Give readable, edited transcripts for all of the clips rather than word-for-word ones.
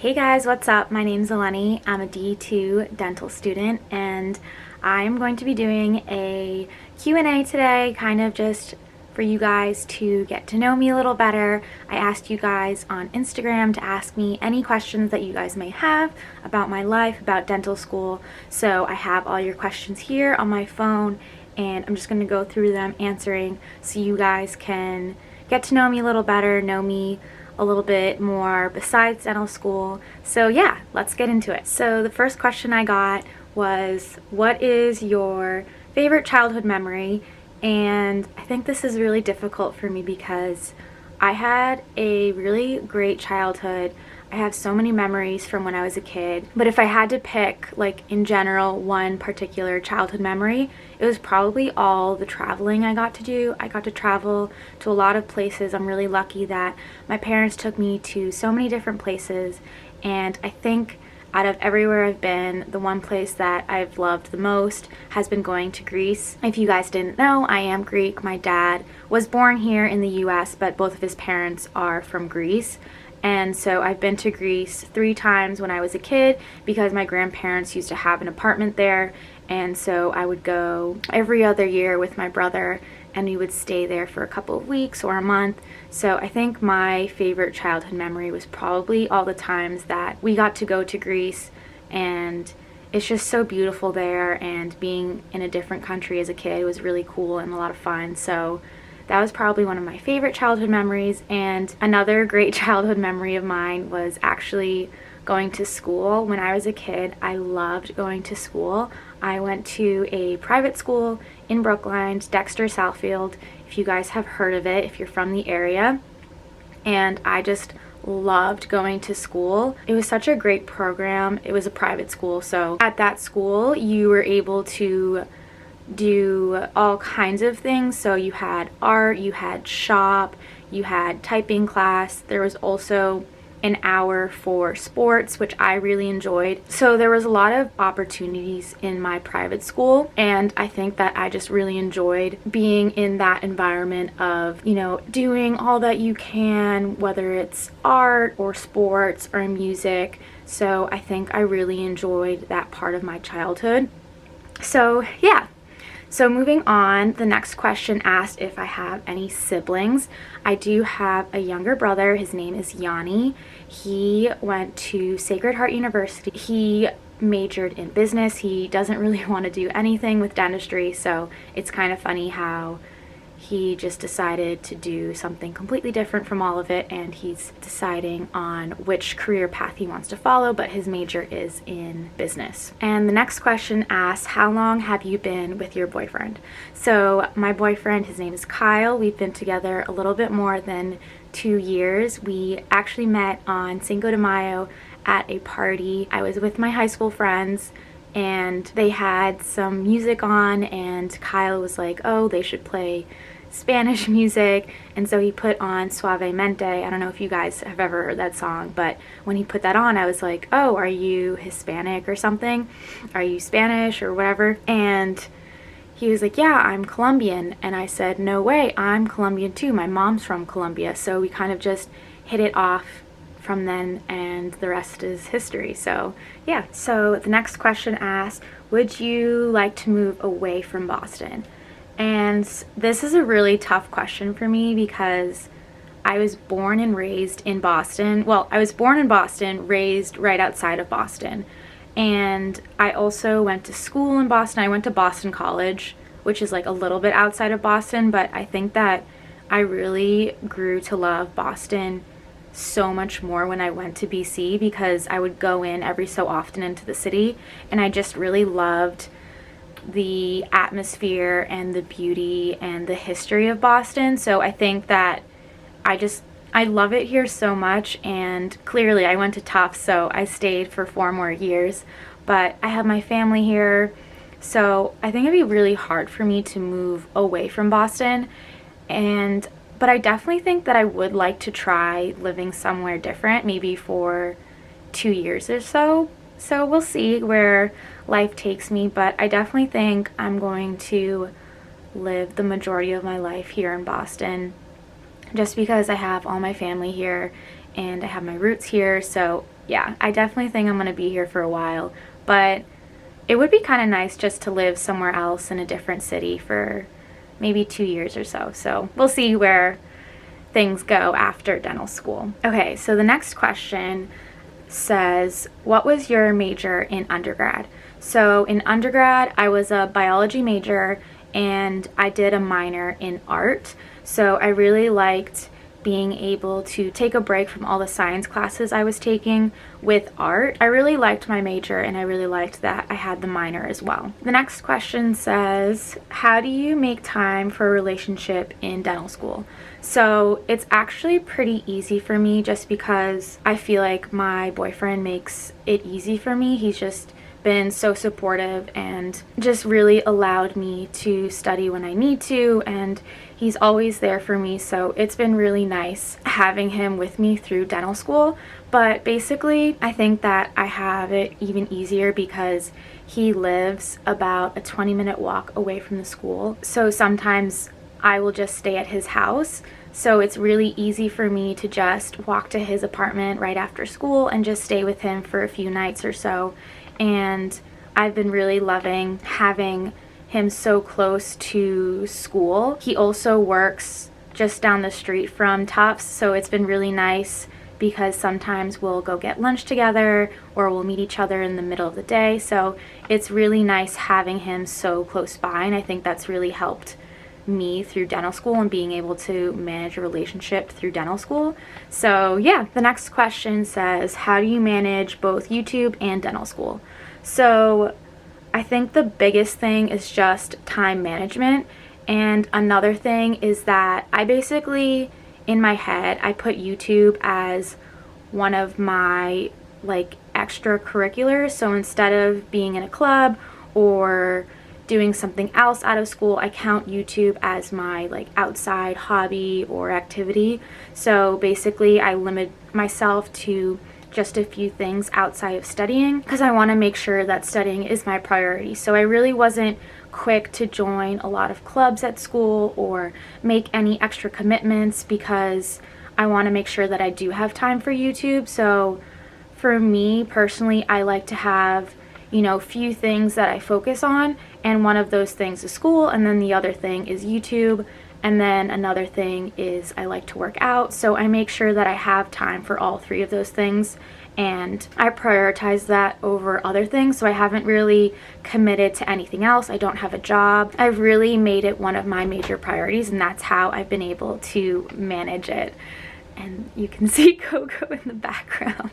Hey guys, what's up? My name's Eleni. I'm a D2 dental student and I'm going to be doing a Q&A today, kind of just for you guys to get to know me a little better. I asked you guys on Instagram to ask me any questions that you guys may have about my life, about dental school. So I have all your questions here on my phone and I'm just going to go through them answering so you guys can get to know me a little better, know me a little bit more besides dental school. So yeah, let's get into it. So the first question I got was, what is your favorite childhood memory? And I think this is really difficult for me because I had a really great childhood. I have so many memories from when I was a kid, but if I had to pick, like in general, one particular childhood memory, it was probably all the traveling I got to do. I got to travel to a lot of places. I'm really lucky that my parents took me to so many different places, and I think out of everywhere I've been, the one place that I've loved the most has been going to Greece. If you guys didn't know, I am Greek. My dad was born here in the US, but both of his parents are from Greece. And so I've been to Greece 3 times when I was a kid because my grandparents used to have an apartment there. And so I would go every other year with my brother and we would stay there for a couple of weeks or a month. So I think my favorite childhood memory was probably all the times that we got to go to Greece, and it's just so beautiful there, and being in a different country as a kid was really cool and a lot of fun. So that was probably one of my favorite childhood memories. And another great childhood memory of mine was actually going to school. When I was a kid, I loved going to school. I went to a private school in Brookline, Dexter Southfield, if you guys have heard of it, if you're from the area. And I just loved going to school. It was such a great program. It was a private school, so at that school you were able to do all kinds of things. So you had art, you had shop, you had typing class. There was also an hour for sports, which I really enjoyed. So there was a lot of opportunities in my private school, and I think that I just really enjoyed being in that environment of, you know, doing all that you can, whether it's art or sports or music. So I think I really enjoyed that part of my childhood. So yeah. So moving on, the next question asked if I have any siblings. I do have a younger brother. His name is Yanni. He went to Sacred Heart University. He majored in business. He doesn't really want to do anything with dentistry, so it's kind of funny how he just decided to do something completely different from all of it, and he's deciding on which career path he wants to follow, but his major is in business. And the next question asks, how long have you been with your boyfriend? So my boyfriend, his name is Kyle. We've been together a little bit more than 2 years. We actually met on Cinco de Mayo at a party. I was with my high school friends and they had some music on, and Kyle was like, oh, they should play Spanish music, and so he put on Suavemente. I don't know if you guys have ever heard that song, but when he put that on, I was like, oh, are you Hispanic or something? Are you Spanish or whatever? And he was like, yeah, I'm Colombian. And I said, no way, I'm Colombian too. My mom's from Colombia. So we kind of just hit it off from then, and the rest is history. So yeah. So the next question asks, would you like to move away from Boston? And this is a really tough question for me because I was born and raised in Boston. Well, I was born in Boston, raised right outside of Boston. And I also went to school in Boston. I went to Boston College, which is like a little bit outside of Boston, but I think that I really grew to love Boston so much more when I went to BC because I would go in every so often into the city, and I just really loved the atmosphere and the beauty and the history of Boston. So I think that I love it here so much, and clearly I went to Tufts, so I stayed for 4 more years, but I have my family here, so I think it'd be really hard for me to move away from Boston. But I definitely think that I would like to try living somewhere different, maybe for 2 years or so. So we'll see where life takes me, but I definitely think I'm going to live the majority of my life here in Boston just because I have all my family here and I have my roots here. So yeah, I definitely think I'm gonna be here for a while, but it would be kind of nice just to live somewhere else in a different city for maybe 2 years or so. So we'll see where things go after dental school. Okay, so the next question says, what was your major in undergrad? So in undergrad, I was a biology major and I did a minor in art. So I really liked being able to take a break from all the science classes I was taking with art. I really liked my major and I really liked that I had the minor as well. The next question says, how do you make time for a relationship in dental school? So it's actually pretty easy for me just because I feel like my boyfriend makes it easy for me. He's just been so supportive and just really allowed me to study when I need to, and he's always there for me, so it's been really nice having him with me through dental school. But basically I think that I have it even easier because he lives about a 20-minute walk away from the school, so sometimes I will just stay at his house. So it's really easy for me to just walk to his apartment right after school and just stay with him for a few nights or so. And I've been really loving having him so close to school. He also works just down the street from Tufts, so it's been really nice because sometimes we'll go get lunch together or we'll meet each other in the middle of the day. So it's really nice having him so close by, and I think that's really helped me through dental school and being able to manage a relationship through dental school. So yeah, the next question says, how do you manage both YouTube and dental school? So I think the biggest thing is just time management, and another thing is that I basically, in my head, I put YouTube as one of my like extracurriculars. So instead of being in a club or doing something else out of school, I count YouTube as my like outside hobby or activity. So basically I limit myself to just a few things outside of studying because I want to make sure that studying is my priority. So I really wasn't quick to join a lot of clubs at school or make any extra commitments because I want to make sure that I do have time for YouTube. So for me personally, I like to have, you know, few things that I focus on, and one of those things is school, and then the other thing is YouTube, and then another thing is I like to work out. So I make sure that I have time for all three of those things, and I prioritize that over other things. So I haven't really committed to anything else. I don't have a job. I've really made it one of my major priorities, and that's how I've been able to manage it. And you can see Coco in the background.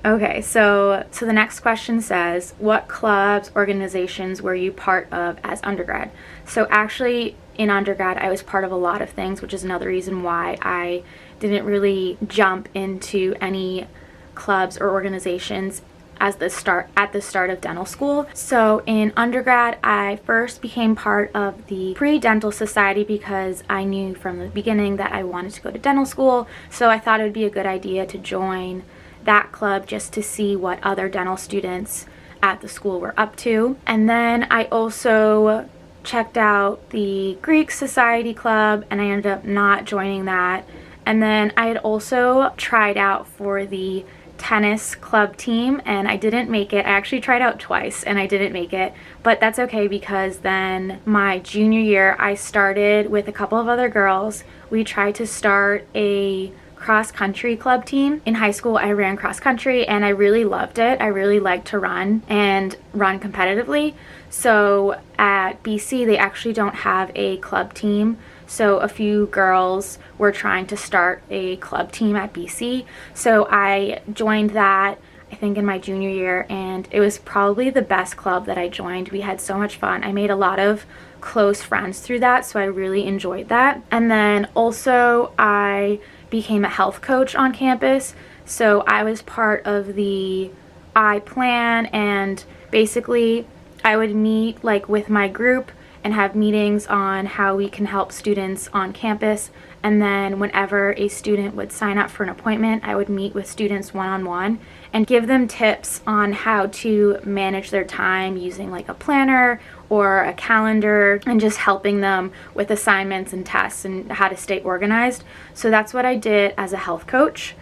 Okay, so the next question says, what clubs, organizations were you part of as undergrad? So actually in undergrad I was part of a lot of things, which is another reason why I didn't really jump into any clubs or organizations at the start of dental school. So in undergrad I first became part of the pre-dental society because I knew from the beginning that I wanted to go to dental school, so I thought it would be a good idea to join that club just to see what other dental students at the school were up to. And then I also checked out the Greek Society Club and I ended up not joining that. And then I had also tried out for the tennis club team and I didn't make it. I actually tried out twice and I didn't make it, but that's okay because then my junior year I started with a couple of other girls. We tried to start a cross-country club team. In high school I ran cross-country and I really loved it. I really liked to run and run competitively. So at BC they actually don't have a club team, so a few girls were trying to start a club team at BC. So I joined that I think in my junior year, and it was probably the best club that I joined. We had so much fun. I made a lot of close friends through that, so I really enjoyed that. And then also I became a health coach on campus, so I was part of the I-Plan, and basically I would meet like with my group and have meetings on how we can help students on campus, and then whenever a student would sign up for an appointment I would meet with students one-on-one and give them tips on how to manage their time using like a planner or a calendar, and just helping them with assignments and tests and how to stay organized. So that's what I did as a health coach.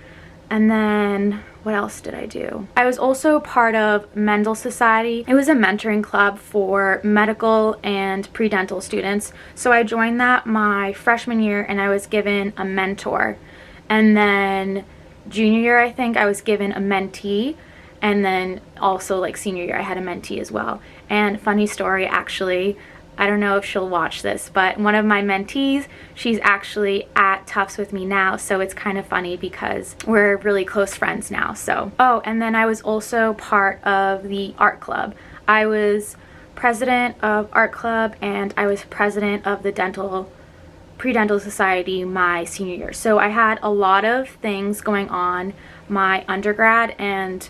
And then what else did I do? I was also part of Mendel Society. It was a mentoring club for medical and pre-dental students. So I joined that my freshman year and I was given a mentor. And then junior year, I think, I was given a mentee. And then also like senior year, I had a mentee as well. And funny story, actually, I don't know if she'll watch this, but one of my mentees, she's actually at Tufts with me now, so it's kind of funny because we're really close friends now. So, oh, and then I was also part of the art club. I was president of art club and I was president of the pre-dental society my senior year. So I had a lot of things going on my undergrad, and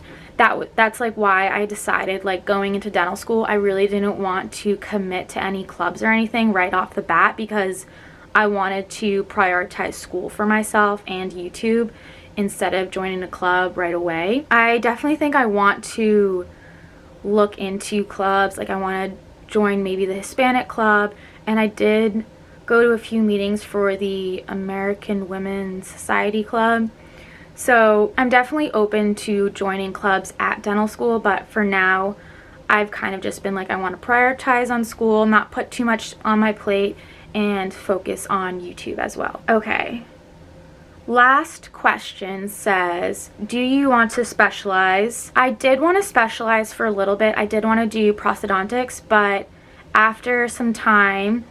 that's like why I decided, like, going into dental school, I really didn't want to commit to any clubs or anything right off the bat because I wanted to prioritize school for myself and YouTube instead of joining a club right away. I definitely think I want to look into clubs. Like, I want to join maybe the Hispanic club, and I did go to a few meetings for the American Women's Society Club. So I'm definitely open to joining clubs at dental school, but for now, I've kind of just been like, I want to prioritize on school, not put too much on my plate, and focus on YouTube as well. Okay. Last question says, do you want to specialize? I did want to specialize for a little bit. I did want to do prosthodontics, but after some time,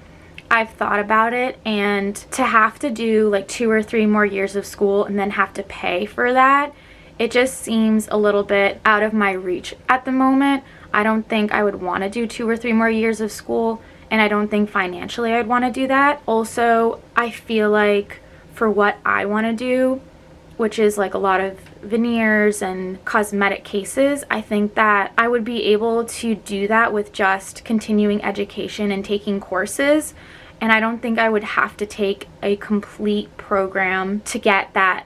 I've thought about it, and to have to do like 2 or 3 more years of school and then have to pay for that, it just seems a little bit out of my reach at the moment. I don't think I would want to do 2 or 3 more years of school, and I don't think financially I'd want to do that. Also, I feel like for what I want to do, which is like a lot of veneers and cosmetic cases, I think that I would be able to do that with just continuing education and taking courses. And I don't think I would have to take a complete program to get that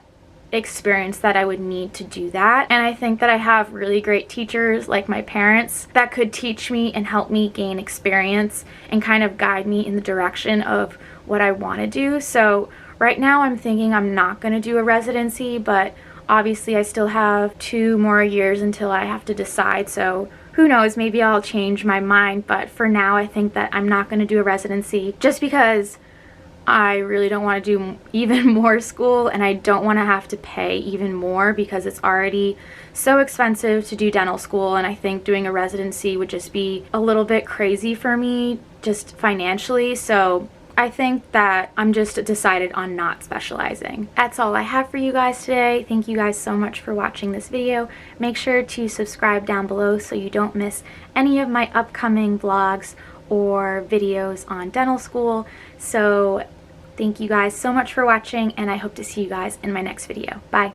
experience that I would need to do that. And I think that I have really great teachers like my parents that could teach me and help me gain experience and kind of guide me in the direction of what I want to do. So right now I'm thinking I'm not going to do a residency, but obviously I still have 2 more years until I have to decide. So who knows, maybe I'll change my mind, but for now I think that I'm not going to do a residency just because I really don't want to do even more school, and I don't want to have to pay even more because it's already so expensive to do dental school, and I think doing a residency would just be a little bit crazy for me just financially. So I think that I'm just decided on not specializing. That's all I have for you guys today. Thank you guys so much for watching this video. Make sure to subscribe down below so you don't miss any of my upcoming vlogs or videos on dental school. So thank you guys so much for watching, and I hope to see you guys in my next video. Bye.